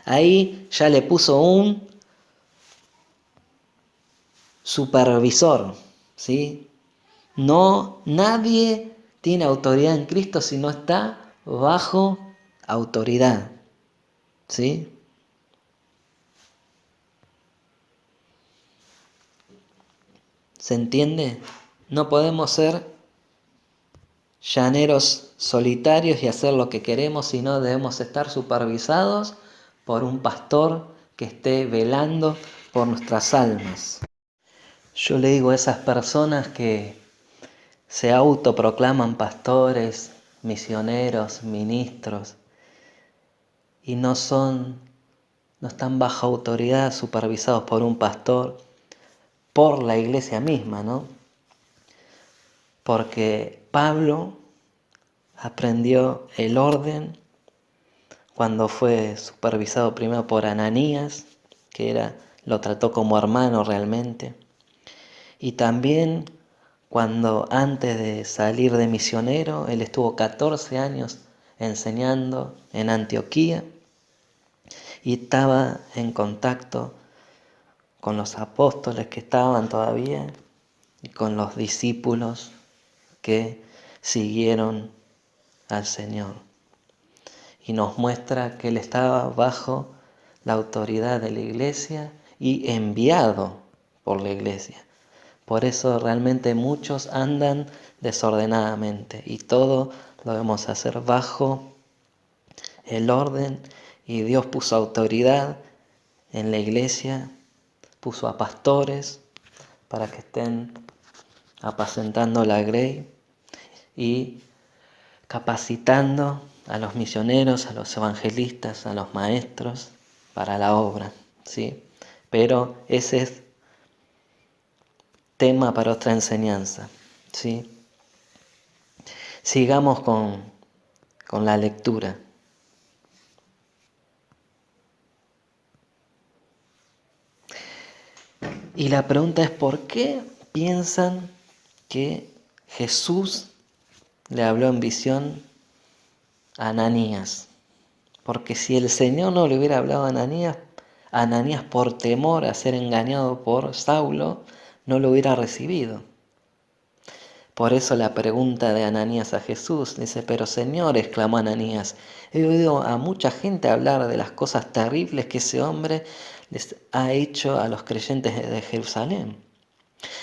Ahí ya le puso un supervisor, ¿sí? No, nadie tiene autoridad en Cristo si no está bajo autoridad, ¿sí? ¿Se entiende? No podemos ser llaneros solitarios y hacer lo que queremos, sino debemos estar supervisados por un pastor que esté velando por nuestras almas. Yo le digo a esas personas que se autoproclaman pastores, misioneros, ministros, y no están bajo autoridad, supervisados por un pastor, por la iglesia misma, ¿no? Porque Pablo aprendió el orden cuando fue supervisado primero por Ananías, lo trató como hermano realmente, y también cuando antes de salir de misionero, él estuvo 14 años enseñando en Antioquía y estaba en contacto con los apóstoles que estaban todavía y con los discípulos que siguieron al Señor. Y nos muestra que él estaba bajo la autoridad de la iglesia y enviado por la iglesia. Por eso realmente muchos andan desordenadamente y todo lo debemos hacer bajo el orden, y Dios puso autoridad en la iglesia, puso a pastores para que estén apacentando la grey y capacitando a los misioneros, a los evangelistas, a los maestros para la obra, ¿sí? Pero ese es tema para otra enseñanza, ¿sí? Sigamos con la lectura. Y la pregunta es, ¿por qué piensan que Jesús le habló en visión a Ananías? Porque si el Señor no le hubiera hablado a Ananías por temor a ser engañado por Saulo, no lo hubiera recibido. Por eso la pregunta de Ananías a Jesús dice, pero Señor, exclamó Ananías, he oído a mucha gente hablar de las cosas terribles que ese hombre les ha hecho a los creyentes de Jerusalén.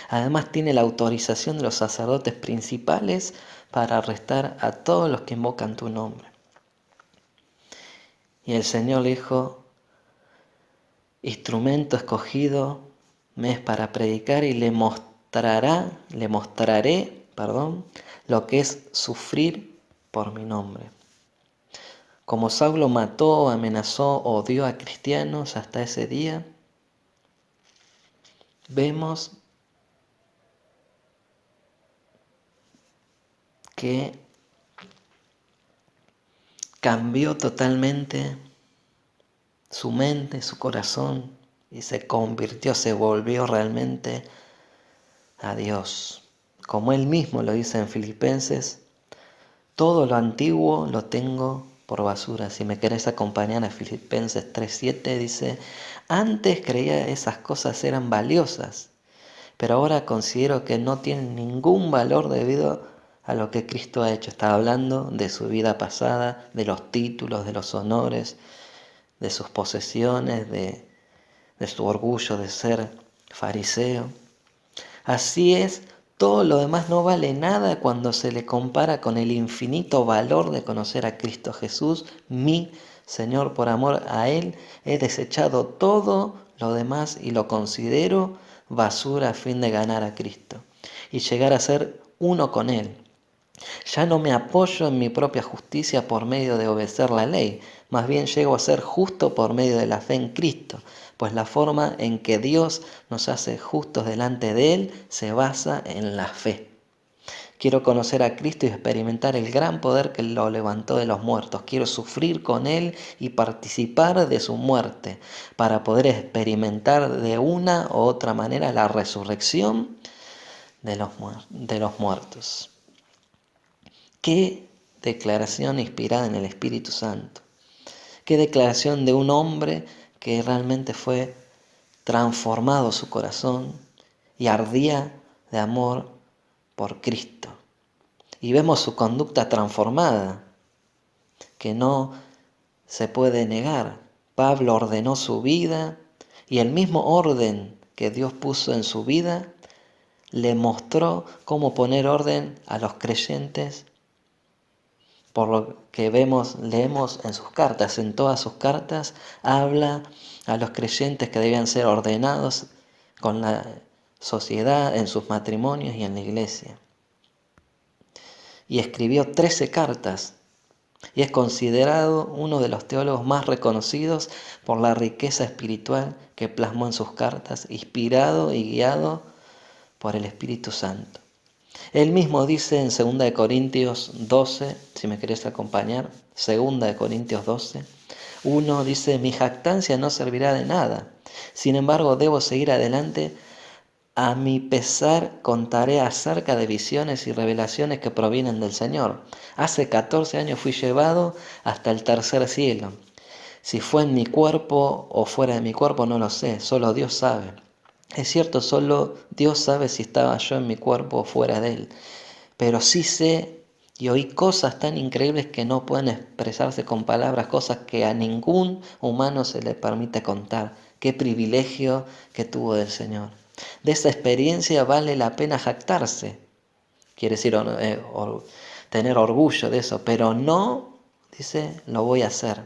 Además tiene la autorización de los sacerdotes principales para arrestar a todos los que invocan tu nombre. Y el Señor le dijo, instrumento escogido me es para predicar y le mostraré, lo que es sufrir por mi nombre. Como Saulo mató, amenazó, odió a cristianos hasta ese día, vemos que cambió totalmente su mente, su corazón, y se volvió realmente a Dios. Como él mismo lo dice en Filipenses, todo lo antiguo lo tengo por basura. Si me querés acompañar a Filipenses 3:7, dice, antes creía esas cosas eran valiosas, pero ahora considero que no tienen ningún valor debido a lo que Cristo ha hecho. Está hablando de su vida pasada, de los títulos, de los honores, de sus posesiones, de su orgullo de ser fariseo. Así es, todo lo demás no vale nada cuando se le compara con el infinito valor de conocer a Cristo Jesús, mi Señor. Por amor a Él he desechado todo lo demás y lo considero basura a fin de ganar a Cristo y llegar a ser uno con Él. Ya no me apoyo en mi propia justicia por medio de obedecer la ley, más bien llego a ser justo por medio de la fe en Cristo, pues la forma en que Dios nos hace justos delante de Él se basa en la fe. Quiero conocer a Cristo y experimentar el gran poder que lo levantó de los muertos. Quiero sufrir con Él y participar de su muerte para poder experimentar de una u otra manera la resurrección de los muertos. Qué declaración inspirada en el Espíritu Santo. Qué declaración de un hombre que realmente fue transformado su corazón y ardía de amor por Cristo. Y vemos su conducta transformada, que no se puede negar. Pablo ordenó su vida y el mismo orden que Dios puso en su vida le mostró cómo poner orden a los creyentes. Por lo que leemos en sus cartas, en todas sus cartas, habla a los creyentes que debían ser ordenados con la sociedad, en sus matrimonios y en la iglesia. Y escribió 13 cartas y es considerado uno de los teólogos más reconocidos por la riqueza espiritual que plasmó en sus cartas, inspirado y guiado por el Espíritu Santo. Él mismo dice en 2 Corintios 12, si me querés acompañar, 2 Corintios 12, 1 dice, mi jactancia no servirá de nada, sin embargo debo seguir adelante, a mi pesar contaré acerca de visiones y revelaciones que provienen del Señor. Hace 14 años fui llevado hasta el tercer cielo. Si fue en mi cuerpo o fuera de mi cuerpo no lo sé, solo Dios sabe. Es cierto, solo Dios sabe si estaba yo en mi cuerpo o fuera de él, pero sí sé y oí cosas tan increíbles que no pueden expresarse con palabras, cosas que a ningún humano se le permite contar. Qué privilegio que tuvo del Señor. De esa experiencia vale la pena jactarse, quiere decir tener orgullo de eso, pero no, dice, lo voy a hacer.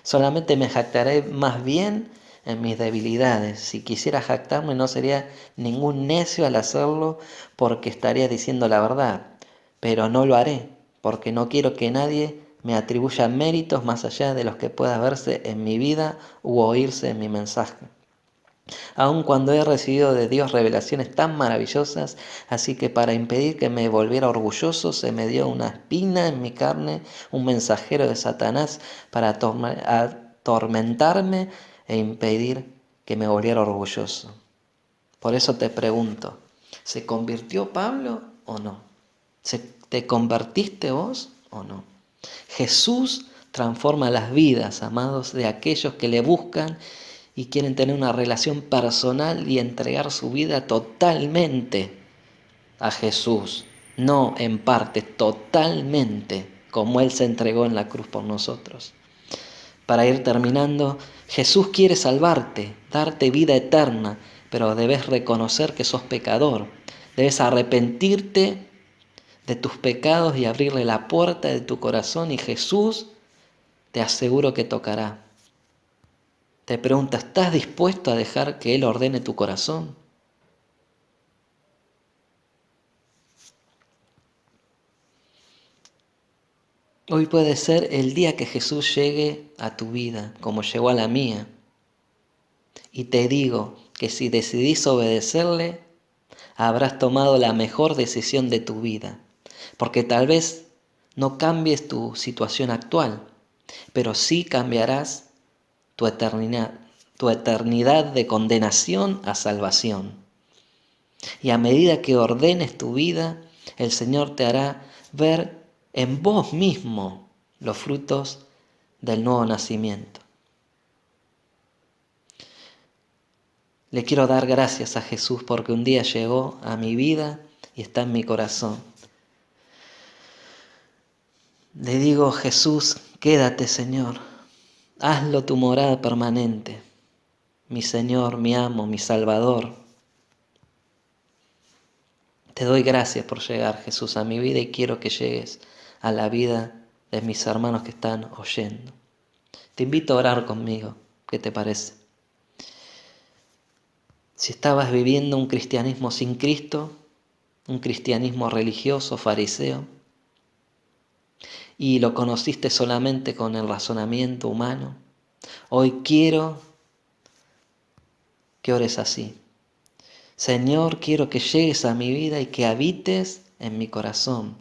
Solamente me jactaré más bien en mis debilidades. Si quisiera jactarme no sería ningún necio al hacerlo porque estaría diciendo la verdad. Pero no lo haré porque no quiero que nadie me atribuya méritos más allá de los que pueda verse en mi vida u oírse en mi mensaje. Aun cuando he recibido de Dios revelaciones tan maravillosas, así que para impedir que me volviera orgulloso se me dio una espina en mi carne, un mensajero de Satanás para atormentarme e impedir que me volviera orgulloso. Por eso te pregunto, ¿se convirtió Pablo o no? ¿Te convertiste vos o no? Jesús transforma las vidas, amados, de aquellos que le buscan y quieren tener una relación personal y entregar su vida totalmente a Jesús. No en parte, totalmente, como Él se entregó en la cruz por nosotros. Para ir terminando, Jesús quiere salvarte, darte vida eterna, pero debes reconocer que sos pecador. Debes arrepentirte de tus pecados y abrirle la puerta de tu corazón y Jesús te aseguro que tocará. Te pregunta, ¿estás dispuesto a dejar que Él ordene tu corazón? Hoy puede ser el día que Jesús llegue a tu vida, como llegó a la mía. Y te digo que si decidís obedecerle, habrás tomado la mejor decisión de tu vida. Porque tal vez no cambies tu situación actual, pero sí cambiarás tu eternidad de condenación a salvación. Y a medida que ordenes tu vida, el Señor te hará ver en vos mismo los frutos del nuevo nacimiento. Le quiero dar gracias a Jesús porque un día llegó a mi vida y está en mi corazón. Le digo, Jesús, quédate, Señor. Hazlo tu morada permanente. Mi Señor, mi amo, mi Salvador. Te doy gracias por llegar, Jesús, a mi vida y quiero que llegues a la vida de mis hermanos que están oyendo. Te invito a orar conmigo. ¿Qué te parece? Si estabas viviendo un cristianismo sin Cristo, un cristianismo religioso, fariseo, y lo conociste solamente con el razonamiento humano, hoy quiero que ores así. Señor, quiero que llegues a mi vida y que habites en mi corazón.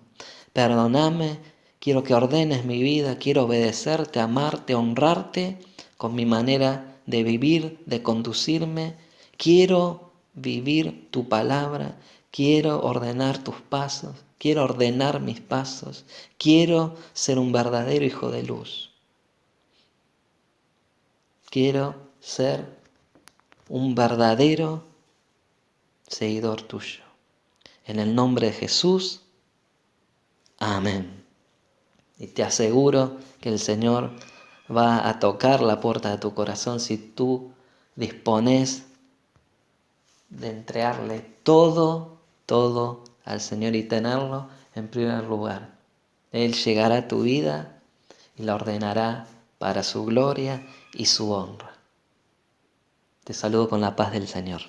Perdóname, quiero que ordenes mi vida, quiero obedecerte, amarte, honrarte con mi manera de vivir, de conducirme. Quiero vivir tu palabra, quiero ordenar tus pasos, quiero ordenar mis pasos, quiero ser un verdadero hijo de luz. Quiero ser un verdadero seguidor tuyo. En el nombre de Jesús, amén. Y te aseguro que el Señor va a tocar la puerta de tu corazón si tú dispones de entregarle todo al Señor y tenerlo en primer lugar. Él llegará a tu vida y la ordenará para su gloria y su honra. Te saludo con la paz del Señor.